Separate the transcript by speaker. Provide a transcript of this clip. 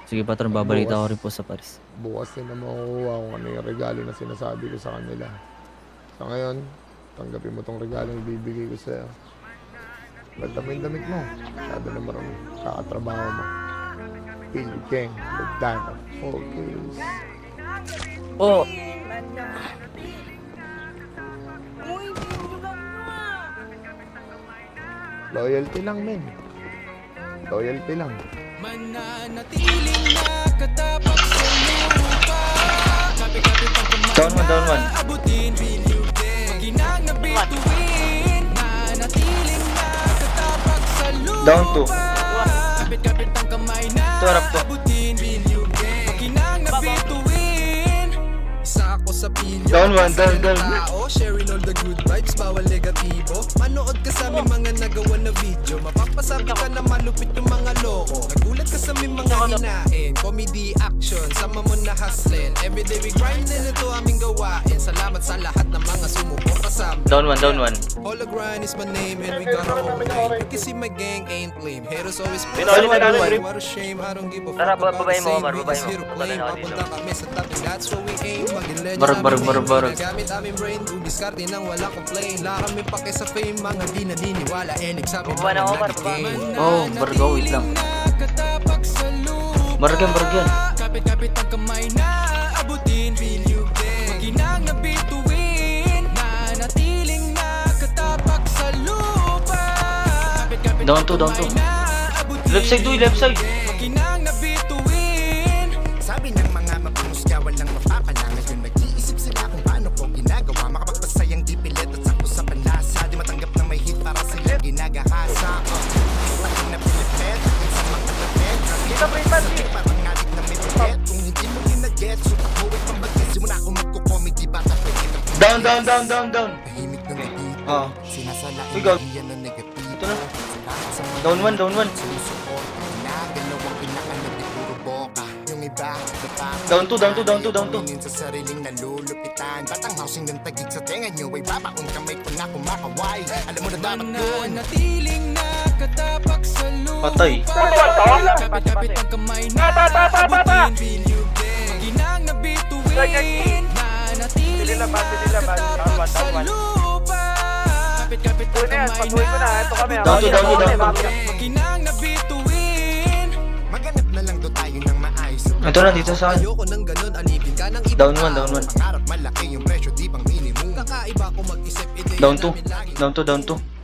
Speaker 1: Sige patron, babalita ko rin po sa Paris.
Speaker 2: Bukas din na makukuha kung ano yung regalo na sinasabi ko sa kanila. So ngayon, tanggapin mo tong regalo na ibibigay ko sa'yo. Ganda mo yung damit mo. Masyado na marami. Kakatrabaho mo. Pili King, Magdana, focus.
Speaker 1: Oh!
Speaker 2: Loyalty lang, men. Loyalty lang.
Speaker 3: Mananatiling nakatapak sa lupa. Kapit-kapit ang kamay
Speaker 1: Down one.
Speaker 3: abutin. Maginang na bituin. Nanatiling nakatapak sa lupa.
Speaker 1: Down 2.
Speaker 3: Kapit-kapit ang kamay na
Speaker 1: Harap to.
Speaker 3: abutin. Maginang na bituin. Isa ako sa pilyo.
Speaker 1: Down 1, down.
Speaker 3: Tao, sharing all the good vibes, bawal negatibo. Manood ka sa aming mga nagawa na video. Mapapasabi ka na malupit yung mga loko. Nagulat ka sa aming mga hinain. Comedy action, sama mo na hustling. Everyday we grindin, ito aming gawain. Salamat sa lahat ng mga sumubok kasama.
Speaker 1: Down 1.
Speaker 3: All the grind is my name and we got our own name. Kasi my gang ain't lame. Haters always play.
Speaker 1: Down one.
Speaker 3: What a shame, I don't give a fuck
Speaker 1: Tara,
Speaker 3: about the
Speaker 1: babayin mo,
Speaker 3: same.
Speaker 1: Omar,
Speaker 3: We
Speaker 1: babayin
Speaker 3: just
Speaker 1: mo.
Speaker 3: here to claim. Papunta kami sa top and that's what we aim. Maging legend
Speaker 1: Barag.
Speaker 3: gamit aming brain, dumiskarte nang walang complain. Wala kami pake sa fame, mga di naniniwala. Enig sa amin
Speaker 1: Baba na,
Speaker 3: mga
Speaker 1: Omar,
Speaker 3: nag-game.
Speaker 1: Oh, bargo, wait lang.
Speaker 3: Nakatapak sa lupa.
Speaker 1: Barag yan.
Speaker 3: Kapit-kapit ang kamay na abutin. Maginang na bituin. Nanatiling nakatapak sa lupa. Kapit-kapit
Speaker 1: Down
Speaker 3: ang
Speaker 1: two.
Speaker 3: kamay na abutin.
Speaker 1: Left side.
Speaker 3: Maginang na bituin.
Speaker 4: Sabi ng mga mapangusga, walang mapapala. Ngayon nag-iisip sila kung paano ko ginagawa. Makapagpasayang di pilit at sakto sa panlasa. Di matanggap na may hit para sila ginagahasa. Pati na pilipet, sa mga lapet. Parang ngalit na may tiket. Kung hindi mo ginaget, so takuin pang bagay. Simula ako magko-comedy, bata pwede na
Speaker 1: Down.
Speaker 4: tahimik na nagtito.
Speaker 1: Oh.
Speaker 4: Sinasalain
Speaker 1: Ikaw.
Speaker 4: na iyan na negatibo.
Speaker 1: Ito na.
Speaker 4: Salamat sa mga
Speaker 1: Down 1.
Speaker 4: sinusuot. Ginagalaw ang pinakalan di puro boka. Yung iba,
Speaker 1: Down 2.
Speaker 4: Tumingin sa sariling nalulupitan. Batang housing ng tagig sa tenga nyo ay babaon kamay ko na kumakaway. Alam mo na dapat yun.
Speaker 3: Mananatiling nakatapak sa lupa.
Speaker 1: Patay.
Speaker 3: Kapit-kapit ang kamay na abutin. Maginang na bituin. Nanatiling nakatapak sa lupa. Kapit-kapit ang kamay na
Speaker 1: Down two.
Speaker 3: Maginang na bituin.
Speaker 4: Maganap na lang do tayo ng maayos.
Speaker 1: Ito na, dito sa akin.
Speaker 3: Ayoko ng ganun, alipin ka ng ibang
Speaker 1: Down
Speaker 3: tao.
Speaker 1: 1.
Speaker 4: Pangarap malaki yung presyo di bang minimum.
Speaker 3: Kakaiba ko mag-isip, ideya
Speaker 1: Down
Speaker 3: namin lagi.
Speaker 1: 2.